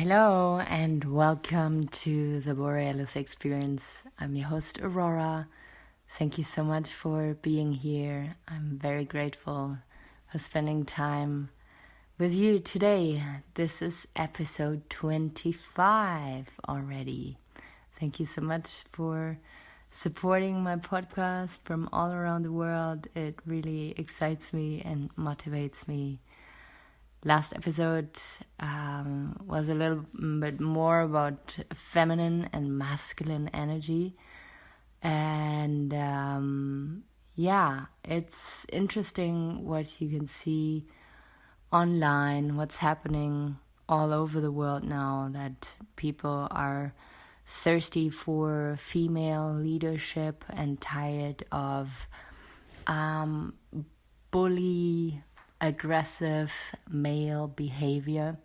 Hello and welcome to the Borealis Experience. I'm your host Aurora. Thank you so much for being here. I'm very grateful for spending time with you today. This is episode 25 already. Thank you so much for supporting my podcast from all around the world. It really excites me and motivates me. Last episode was a little bit more about feminine and masculine energy. And it's interesting what you can see online, what's happening all over the world now, that people are thirsty for female leadership and tired of bully, aggressive male behavior.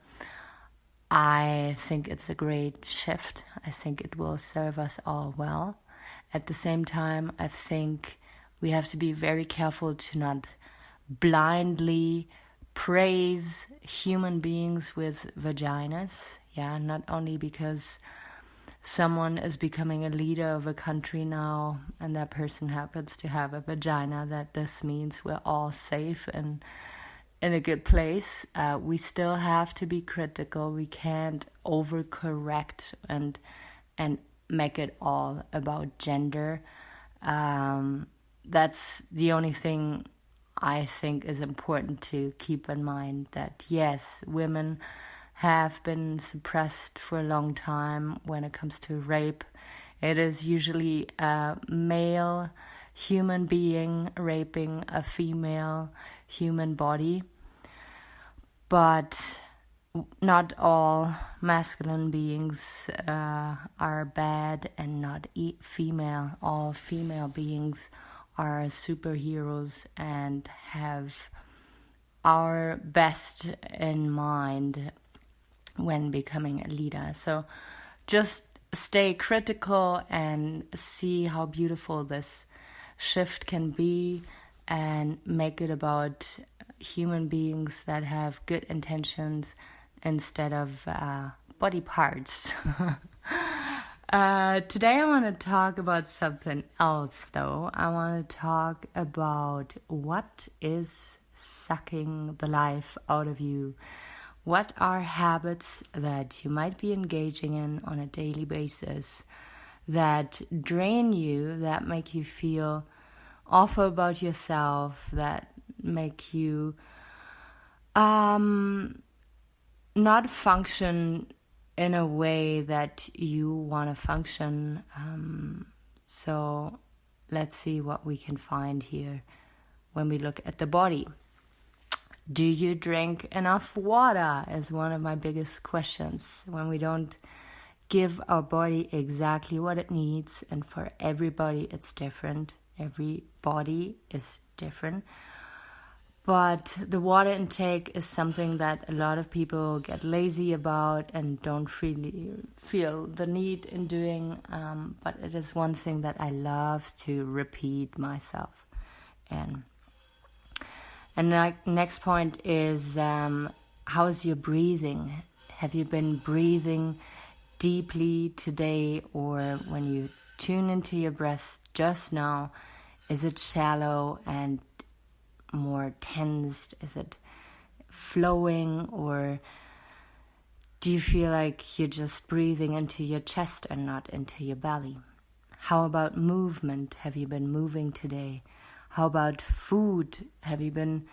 I think it's a great shift. I think it will serve us all well. At the same time, I think we have to be very careful to not blindly praise human beings with vaginas. Not only because someone is becoming a leader of a country now and that person happens to have a vagina, that this means we're all safe and in a good place. We still have to be critical. We can't overcorrect and make it all about gender. That's the only thing I think is important to keep in mind, that yes, women have been suppressed for a long time when it comes to rape. It is usually a male human being raping a female human body, but not all masculine beings are bad and not female. All female beings are superheroes and have our best in mind when becoming a leader. So just stay critical and see how beautiful this shift can be, and make it about human beings that have good intentions instead of body parts. Today I want to talk about something else, though. I want to talk about what is sucking the life out of you. What are habits that you might be engaging in on a daily basis that drain you, that make you feel awful about yourself, that make you not function in a way that you want to function. So let's see what we can find here when we look at the body. Do you drink enough water is one of my biggest questions. When we don't give our body exactly what it needs, and for everybody it's different. Every body is different. But the water intake is something that a lot of people get lazy about and don't really feel the need in doing. But it is one thing that I love to repeat myself. And the next point is, how's your breathing? Have you been breathing deeply today, or when you tune into your breath just now, is it shallow and more tensed? Is it flowing, or do you feel like you're just breathing into your chest and not into your belly? How about movement? Have you been moving today? How about food? Have you been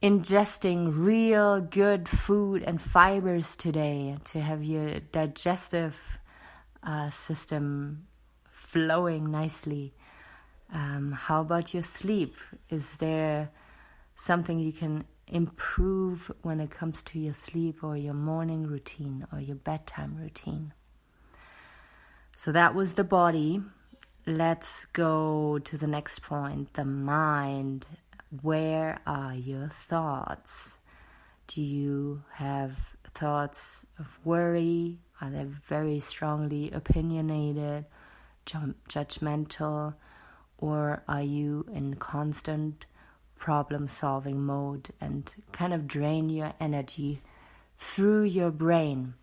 ingesting real good food and fibers today to have your digestive system flowing nicely? How about your sleep? Is there something you can improve when it comes to your sleep, or your morning routine, or your bedtime routine? So that was the body. Let's go to the next point, the mind. Where are your thoughts? Do you have thoughts of worry? Are they very strongly opinionated, judgmental? Or are you in constant problem-solving mode and kind of drain your energy through your brain?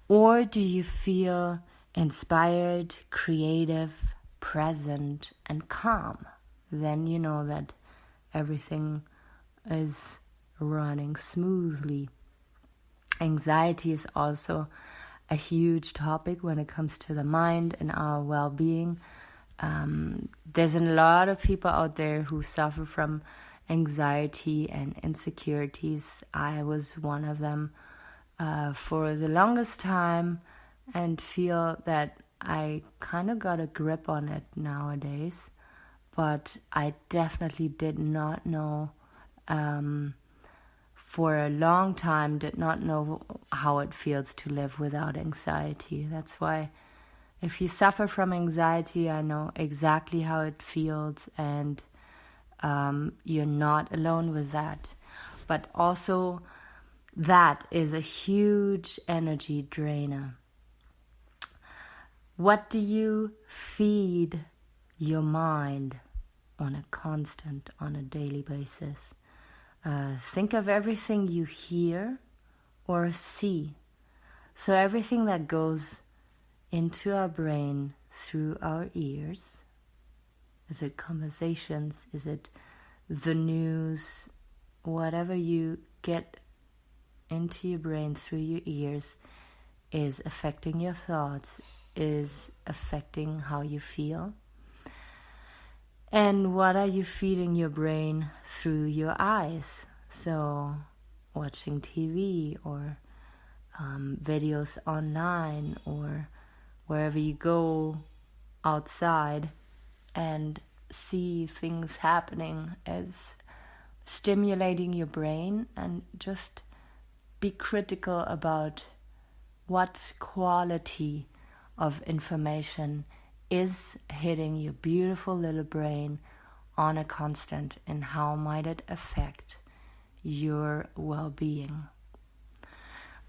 Or do you feel inspired, creative, present, and calm? Then you know that everything is running smoothly. Anxiety is also a huge topic when it comes to the mind and our well-being. There's a lot of people out there who suffer from anxiety and insecurities. I was one of them for the longest time, and feel that I kind of got a grip on it nowadays. But I definitely did not know, for a long time, did not know how it feels to live without anxiety. That's why if you suffer from anxiety, I know exactly how it feels, and you're not alone with that. But also, that is a huge energy drainer. What do you feed your mind on a daily basis? Think of everything you hear or see. So everything that goes into our brain through our ears. Is it conversations? Is it the news? Whatever you get into your brain through your ears is affecting your thoughts, is affecting how you feel. And what are you feeding your brain through your eyes? So watching TV or videos online, or wherever you go outside and see things happening, is stimulating your brain. And just be critical about what quality of information is hitting your beautiful little brain on a constant, and how might it affect your well-being.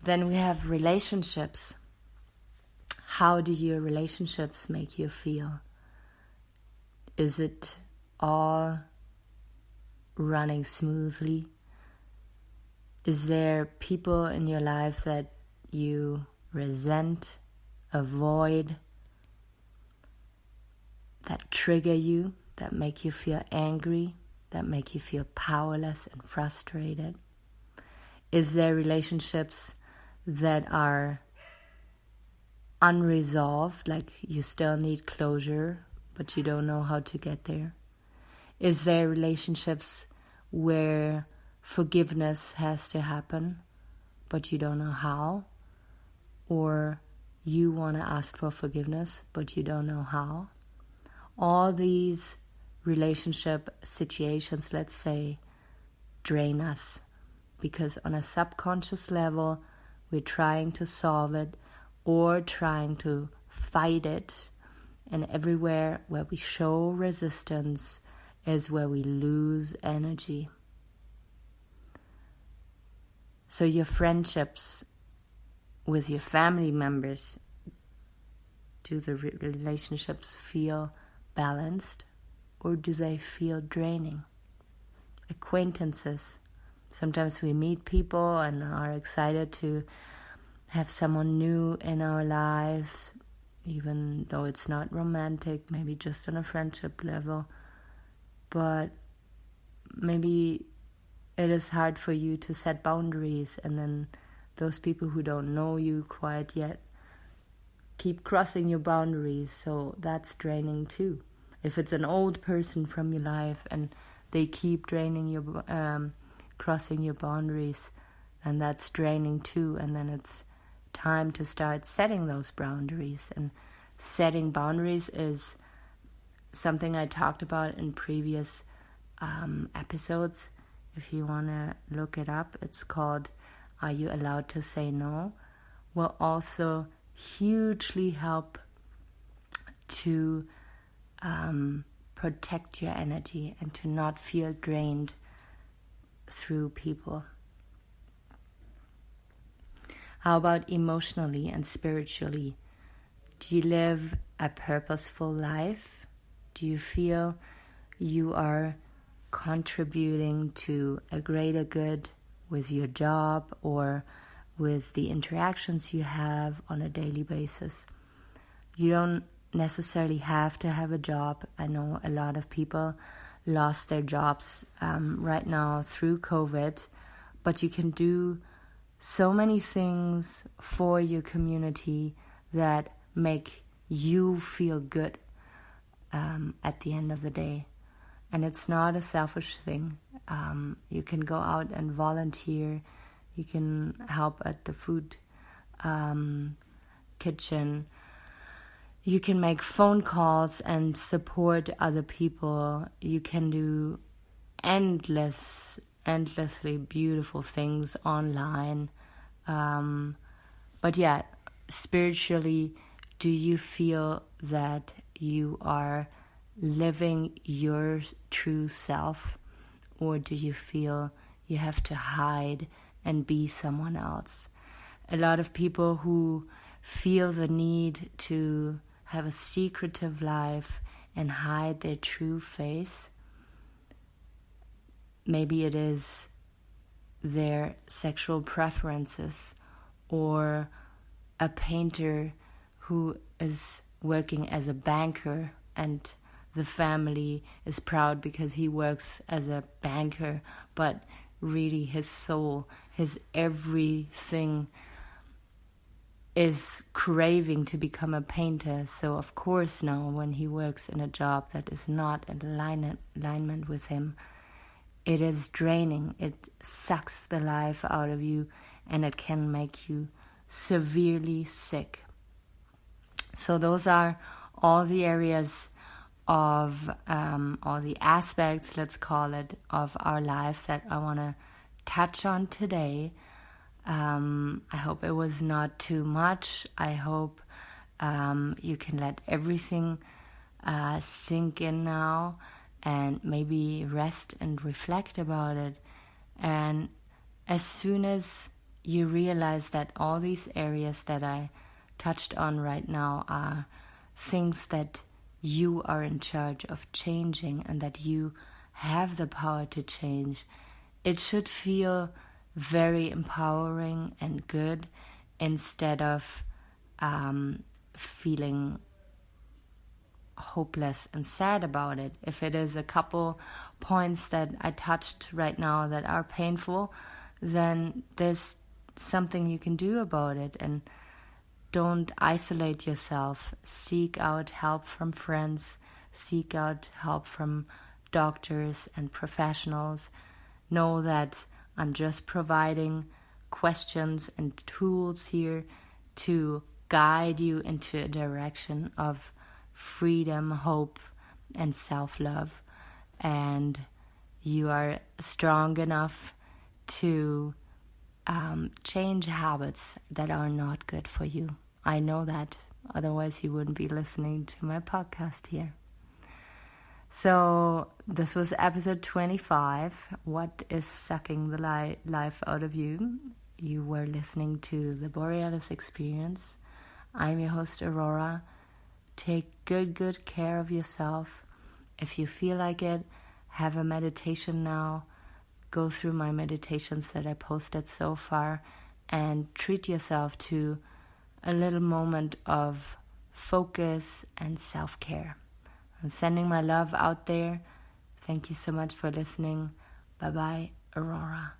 Then we have relationships. How do your relationships make you feel? Is it all running smoothly? Is there people in your life that you resent, avoid, that trigger you, that make you feel angry, that make you feel powerless and frustrated? Is there relationships that are unresolved, like you still need closure, but you don't know how to get there? Is there relationships where forgiveness has to happen, but you don't know how? Or you want to ask for forgiveness, but you don't know how? All these relationship situations, let's say, drain us, because on a subconscious level, we're trying to solve it or trying to fight it. And everywhere where we show resistance is where we lose energy. So your friendships with your family members, do the relationships feel balanced, or do they feel draining? Acquaintances. Sometimes we meet people and are excited to have someone new in our lives, even though it's not romantic, maybe just on a friendship level. But maybe it is hard for you to set boundaries, and then those people who don't know you quite yet keep crossing your boundaries, so that's draining too. If it's an old person from your life and they keep draining your crossing your boundaries, and that's draining too. And then it's time to start setting those boundaries. And setting boundaries is something I talked about in previous episodes. If you want to look it up, it's called Are You Allowed to Say No? Will also hugely help to protect your energy and to not feel drained through people. How about emotionally and spiritually? Do you live a purposeful life? Do you feel you are contributing to a greater good with your job or with the interactions you have on a daily basis. You don't necessarily have to have a job. I know a lot of people lost their jobs right now through COVID, but you can do so many things for your community that make you feel good at the end of the day. And it's not a selfish thing. You can go out and volunteer. You can help at the food kitchen. You can make phone calls and support other people. You can do endlessly beautiful things online. But yeah, spiritually, do you feel that you are living your true self, or do you feel you have to hide and be someone else? A lot of people who feel the need to have a secretive life and hide their true face, maybe it is their sexual preferences, or a painter who is working as a banker and the family is proud because he works as a banker, but really his soul, his everything is craving to become a painter. So of course now when he works in a job that is not in alignment with him, it is draining. It sucks the life out of you, and it can make you severely sick. So those are all the areas of all the aspects, let's call it, of our life that I want to touch on today. I hope it was not too much. I hope you can let everything sink in now and maybe rest and reflect about it. And as soon as you realize that all these areas that I touched on right now are things that you are in charge of changing and that you have the power to change, it should feel very empowering and good, instead of feeling hopeless and sad about it. If it is a couple points that I touched right now that are painful, then there's something you can do about it, and don't isolate yourself. Seek out help from friends, seek out help from doctors and professionals. Know that I'm just providing questions and tools here to guide you into a direction of freedom, hope, and self-love. And you are strong enough to change habits that are not good for you. I know that, otherwise you wouldn't be listening to my podcast here. So this was episode 25. What is sucking the life out of you? You were listening to the Borealis Experience. I'm your host, Aurora. Take good care of yourself. If you feel like it, have a meditation now. Go through my meditations that I posted so far and treat yourself to a little moment of focus and self-care. I'm sending my love out there. Thank you so much for listening. Bye-bye, Aurora.